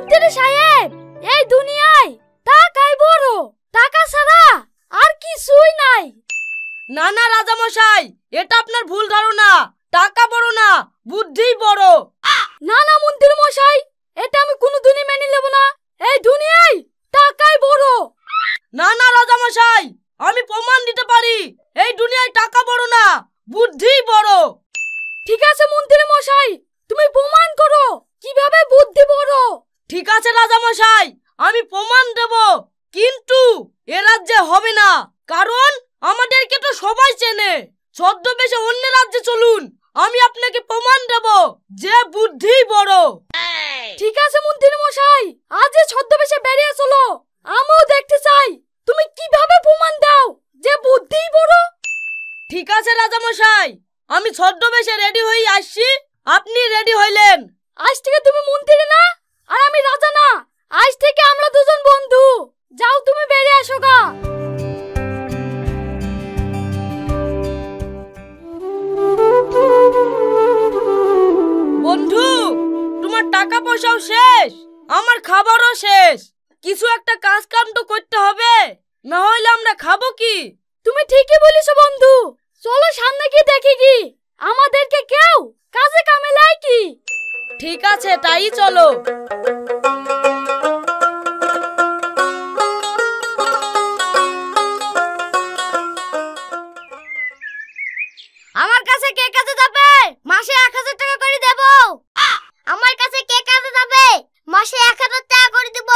মন্ত্রী সাহেব, এই দুনিয়ায় টাকাই বড়, টাকা ছাড়া আর কিছুই নাই। না না রাজামশাই, এটা আপনার ভুল ধারণা। টাকা বড় না, বুদ্ধি বড়। না না মন্ত্রী মশাই, এটা আমি কোনোদিনই মেনে নেব না। এই দুনিয়ায় টাকাই বড়। না না রাজামশাই, আমি প্রমাণ দিতে পারি এই দুনিয়ায় টাকা বড় না, বুদ্ধি বড়। ঠিক আছে মন্ত্রী মশাই, তুমি প্রমাণ করো কিভাবে বুদ্ধি বড়। ঠিক আছে রাজামশাই, আমি প্রমাণ দেব, কিন্তু এ রাজ্যে হবে না, কারণ আমাদেরকে তো সবাই চেনে। ছদ্মবেশে অন্য রাজ্যে চলুন, আমি আপনাকে প্রমাণ দেব যে বুদ্ধি বড়। ঠিক আছে মন্ত্রী মশাই, আজ ছদ্মবেশে বেরিয়ে চলো, আমিও দেখতে চাই তুমি কিভাবে প্রমাণ দাও যে বুদ্ধি বড়। ঠিক আছে রাজামশাই, আমি ছদ্মবেশে রেডি হয়ে আসছি, আপনি রেডি হইলেন? আজ থেকে তুমি মন্ত্রী না আর আমি রাজা না, আজ থেকে আমরা দুজন বন্ধু। যাও তুমি বেরিয়ে আসো গা। বন্ধু, তোমার টাকা পয়সাও শেষ, আমার খাবারও শেষ। কিছু একটা কাজ কাম তো করতে হবে, না হইলে আমরা খাবো কি? তুমি ঠিকই বলেছো বন্ধু, চলো সামনে গিয়ে দেখি কি আমাদেরকে কেউ কাজে কামে লাই কি। ঠিক আছে, তাই চলো। আমার কাছে কে কাজে যাবে? মাসে 1000 টাকা করে দেব। আমার কাছে কে কাজে যাবে? মাসে 1000 টাকা করে দেব।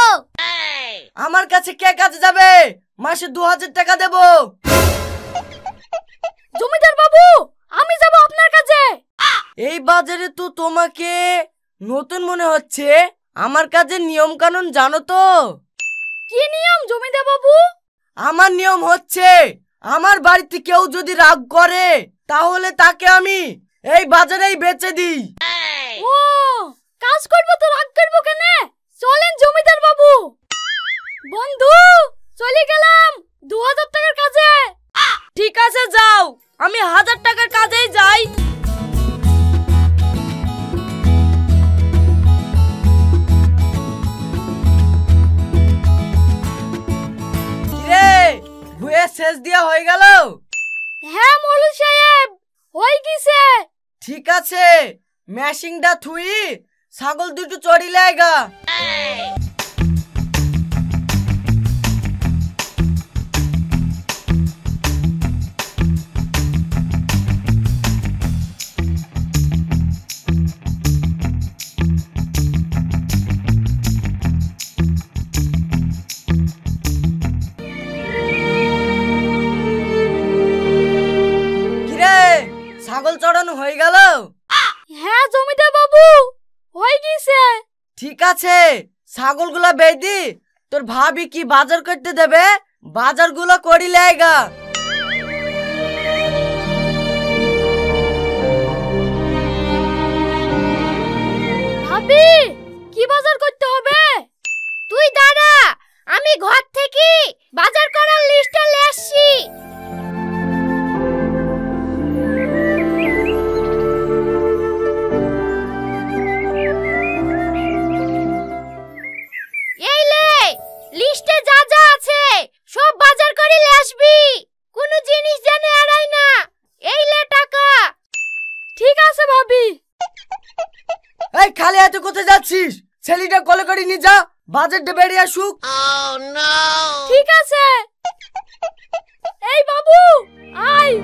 আমার কাছে কে কাজে যাবে? মাসে 2000 টাকা দেব। জমিদার বাবু, আমি যাব আপনার কাছে। এই বাজারে তো তোমাকে নতুন মনে হচ্ছে, আমার কাজের নিয়ম কানুন জানো তো? কি নিয়ম জমিদার বাবু? আমার নিয়ম হচ্ছে, আমার বাড়িতে কেউ যদি রাগ করে তাহলে তাকে আমি এই বাজারেই বেচে দিই। ও, কাজ করব তো রাগ করব কেন? চলেন জমিদার বাবু। বন্ধু, চলে গেলাম 2000 টাকার কাজে। ঠিক আছে যাও, আমি 1000 টাকার কাজেই যাই। কিরে, ভুয়ে শেষ দিয়া হয়ে গেল? হ্যাঁ মৌলভী সাহেব, হয়ে গেছে। ঠিক আছে, মেশিনটা থুই ছাগল দুটো চড়ি লাইগা। ছাগল চড়ানো হয়ে গেল? হ্যাঁ জমিদার বাবু, হয়ে গেছে। ঠিক আছে, ছাগলগুলা বেঁধে তোর ভাবি কি বাজার করতে দেবে, বাজারগুলো করি লাইগা। ভাবি, কি বাজার করতে হবে? তুই দাঁড়া, আমি ঘর থেকে বাজার করার লিস্টটা নিয়ে আসছি। এই লে, লিস্টে যা যা আছে সব বাজার করে নিয়ে আসবি, কোনো জিনিস যেন এড়াই না। এই লে টাকা। ঠিক আছে ভাবি। এই খালি হাতে কোথায় যাচ্ছিস? ছেলেটা কলে করে নিয়ে যা, বাজারটা বেরিয়ে আসুক। ঠিক আছে। এই বাবু, আয়।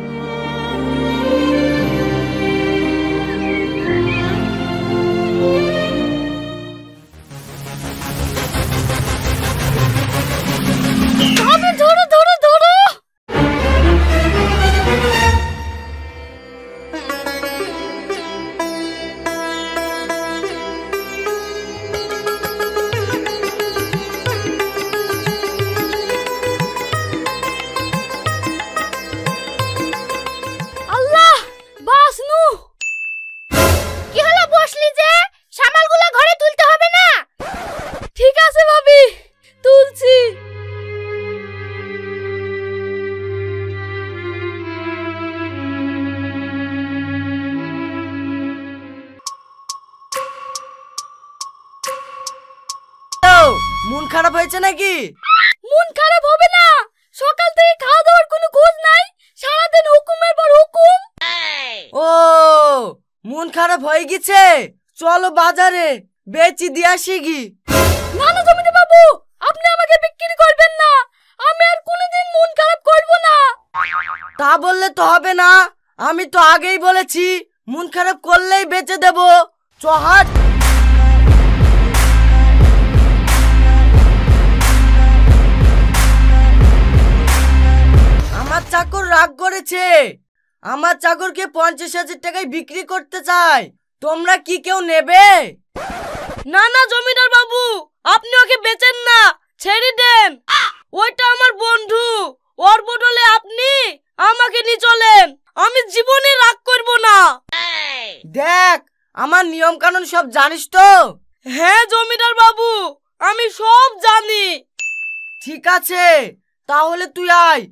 আমি ধরো ধরো ধরো। মন খারাপ হয়েছে নাকি? মন খারাপ হবে না, সকাল থেকে খাওয়া দাওয়ার কোনো খোঁজ নাই, সারাদিন হুকুমের পর হুকুম। ও মন খারাপ হয়ে গেছে, চলো বাজারে বেচি দিয়ে আসি কি। না না জমিদার বাবু, আপনি আমাকে বিক্রি করবেন না, আমি আর কোনোদিন মন খারাপ করব না। তা বললে তো হবে না, আমি তো আগেই বলেছি মন খারাপ করলেই বেচে দেব। চহাট। আমার চাকর রাগ করেছে, আমার চাকরকে 50,000 টাকায় বিক্রি করতে চাই, তোমরা কি কেউ নেবে? না না জমিদার বাবু, আপনি ওকে বেচেন না, ছেড়ে দেন, ওইটা আমার বন্ধু, ওর বদলে আপনি আমাকে নিয়ে চলেন, আমি জীবনে রাগ করব না। দেখ আমার নিয়ম কানুন সব জানিস তো? হ্যাঁ জমিদার বাবু, আমি সব জানি। ঠিক আছে তাহলে তুই আয়।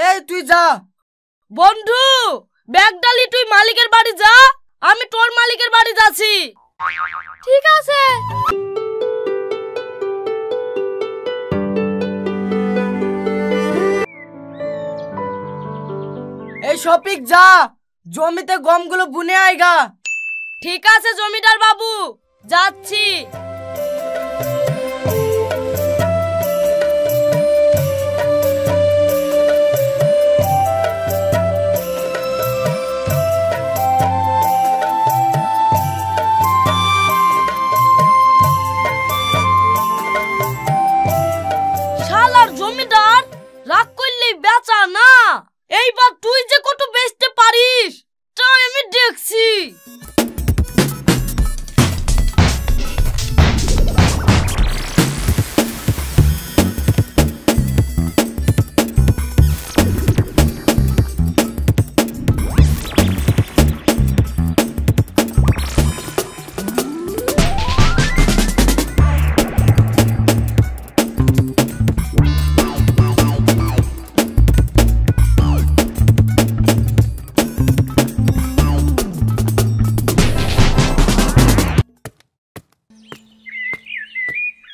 এই তুই যা। বন্ধু ব্যাগ ডালি তুই মালিকের বাড়ি যা, আমি তোর মালিকের বাড়ি যাচ্ছি। ঠিক আছে। এই শফিক যা, জমিতে গমগুলো বুনে আইগা। ঠিক আছে জমিদার বাবু, যাচ্ছি। শালার জমিদার রাগ করলেই বেচা না, এইবার তুই যে কত বেচতে পারিস তা আমি দেখছি।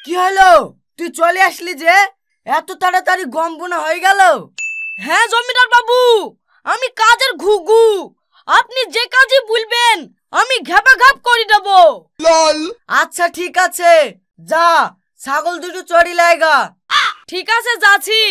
কি হলো, তুই চলে আসলি যে, এত তাড়াতাড়ি গম বোনা হয়ে গেল? হ্যাঁ জমিদার বাবু, আমি কাজের ঘুঘু, আপনি যে কাজই বলবেন আমি ঘাপা ঘাপ করে দেব। আচ্ছা ঠিক আছে, যা ছাগল দুটো চড়ি লাইগা। ঠিক আছে যাচ্ছি।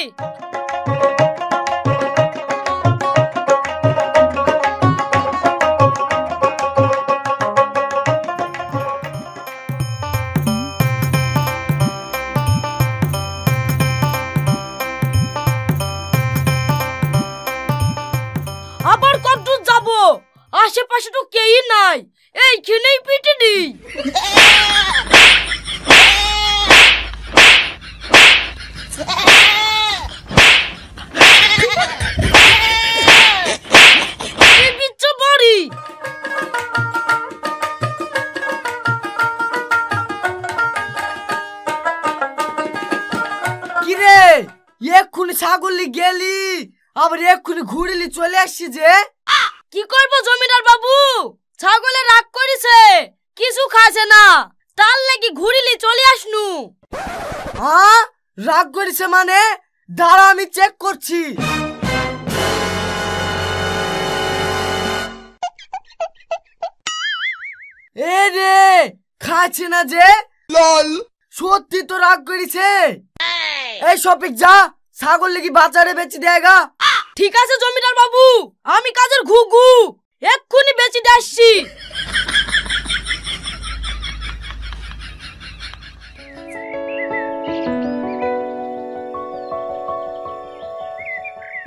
আবার কত যাব, আশেপাশে তো কেউই নাই, এইখানেই পিটে দিই। কিরে এক্ষুনি ছাগল গেলি, আবার এক্ষুনি ঘুরিলি চলে আসছি যে? কি করবো জমিদার বাবু, ছাগলে রাগ করেছে, কিছু খাইছে না, তার লাগি ঘুরিলি চলে আসনু। হ্যাঁ রাগ করেছে মানে? দাঁড়া আমি চেক করছি। এ রে খাচ্ছে না যে, সত্যি তো রাগ করেছে। এই শফিক যা, ছাগল লেগে বাজারে বেচে দেয়গা। ঠিক আছে জমিদার বাবু, আমি কাজের ঘুঘু, এক্ষুনি বেচে দিয়ে আসছি।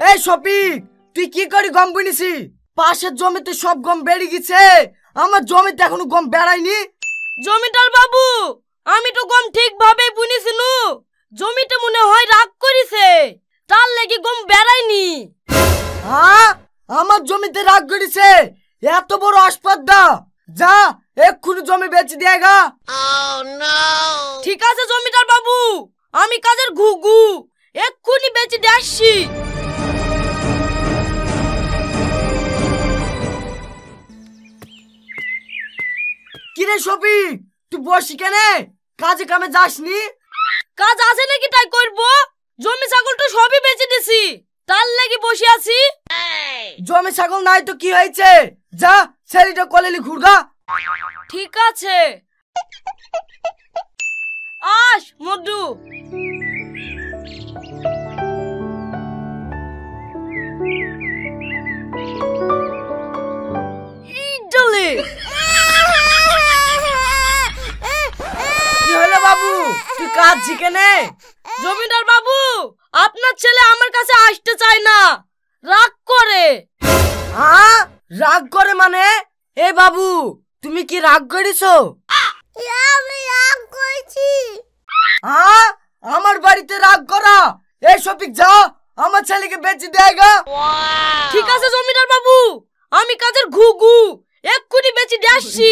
এই শফিক তুই কি করে গম বুনিছি? পাশের জমিতে সব গম বেড়ে গেছে, আমার জমিতে এখনো গম বেড়ায়নি। জমিদার বাবু আমি তো গম ঠিকভাবে বুনিছিনু, জমিতে মনে হয় রাগ করেছে, তার লাগি গম বেড়ায়নি। হ্যাঁ আমার জমিতে রাগ করেছে, এত বড় আসপদ্দা, যা এক্ষুনি জমি বেচে দেয়গা। ঠিক আছে জমিদার বাবু, আমি কাজের ঘুঘু, এক্ষুনি বেচে দিয়ে আসছি। কিরে শফিক তুই বসি কেনে, কাজে কামে যাসনি? কাজ আছে নাকি তাই করব? জমি ছাগল তো সবই বেচে দিছি, তার লাগি বসে আছি। জমি ছাগল নাই তো কি হয়েছে, যা ছেলেটা কলেলি ঘুরগা। ঠিক আছে, আস মধু। ইডলি কি হলো বাবু, তুই কাঁদছি কেনে? জমিদার বাবু, আপনার ছেলে আমার কাছে আসতে চায় না, রাগ করে। হ্যাঁ, রাগ করে মানে? এ বাবু, তুমি কি রাগ করেছো? আমি রাগ করছি। হ্যাঁ, আমার বাড়িতে রাগ করা? এই শফিক যা, আমার ছেলেকে বেঁচে দেয়গা। ঠিক আছে জমিদার বাবু, আমি কাজের ঘুঘু এক্ষুনি বেঁচে দিয়ে আসছি।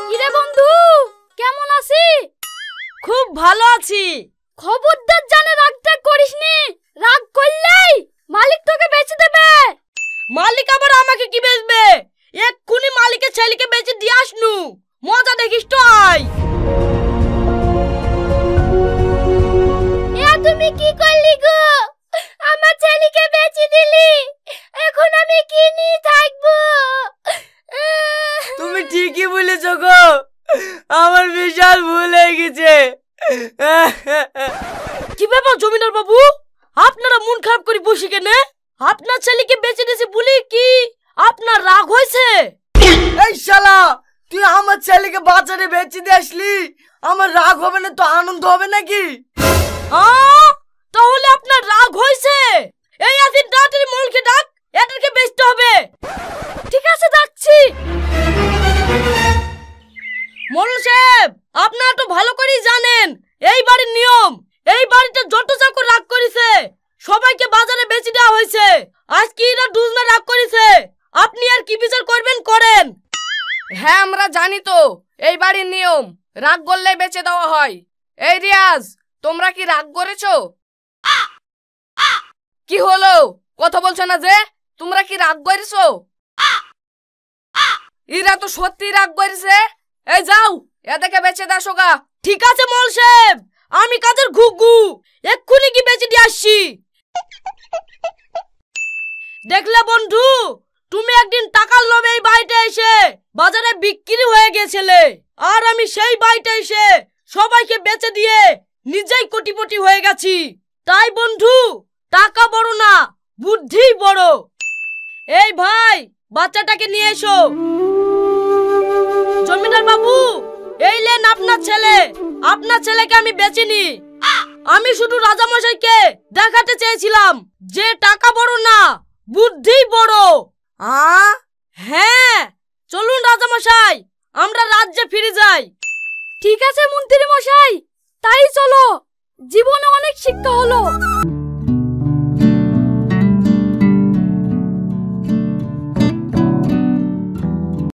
কিরে বন্ধু, কেমন আছিস? খুব ভালো আছি। খবরদার জানে রাগটা করিসনি, রাগ করলেই মালিক তোকে বেচে দেবে। মালিক আবার আমাকে কি বেচবে? এক্ষুনি মালিকের ছেলেকে বেচে দিয়ে আসনু, মজা দেখিস তো। আয়। এ তুমি কি করলি গো? আমার ছেলেকে বেচে দিলি, এখন আমি কি নিয়ে থাকবো? তুমি ঠিকই বলেছো গো, আমার বিশাল ভুল হয়ে গেছে। কি ব্যাপার জমিদার বাবু, আপনারা মন খারাপ করে বসে কেনে? আপনার ছেলেকে বেচে দিয়েছে বলি কি আপনার রাগ হয়েছে? এই শালা, তুই আমার ছেলেকে বাজারে বেচে দিয়ে আসলি, আমার রাগ হবে না তো আনন্দ হবে নাকি? তাহলে আপনার রাগ হয়েছে? এই আসিন তাড়াতাড়ি মোলকে ডাক, এটাকে বেচতে হবে। ঠিক আছে, যাচ্ছি। মোল সাহেব, আপনারা তো ভালো করেই জানেন এই বাড়ির নিয়ম। এই বাড়িতে যত চাকর রাগ করেছে সবাইকে বাজারে বেচে দেওয়া হয়েছে। আজকে এরা দুজনে রাগ করেছে, আপনি আর কি বিচার করবেন করেন। হ্যাঁ, আমরা জানি তো এই বাড়ির নিয়ম, রাগ করলে বেচে দেওয়া হয়। এই রিয়াজ, তোমরা কি রাগ করেছো? কি হলো, কথা বলছো না যে? তোমরা কি রাগ করেছো? এরা তো সত্যি রাগ করেছে। এই যাও, এদেরকে বেচে দাও গা। ঠিক আছে মোল সাহেব, আমি কাজের ঘুঘু এক্ষুনি কি বেচে দিয়ে আসছি। দেখলে বন্ধু, তুমি একদিন টাকার লোভে এই বাড়িতে এসে বাজারে বিক্রি হয়ে গেছিলে, আর আমি সেই বাড়িতে এসে সবাইকে বেচে দিয়ে নিজেই কোটিপতি হয়ে গেছি। তাই বন্ধু, টাকা বড় না, বুদ্ধি বড়। এই ভাই, বাচ্চাটাকে নিয়ে এসো। জমিদার বাবু, এই লেন আপনার ছেলে। আপনার ছেলেকে আমি বেচিনি, আমি শুধু রাজামশাইকে দেখাতে চেয়েছিলাম যে টাকা বড় না, বুদ্ধি বড়। হ্যাঁ, চলুন রাজামশাই, আমরা রাজ্যে ফিরে যাই। ঠিক আছে মন্ত্রী মশাই, তাই চলো, জীবনে অনেক শিক্ষা হলো।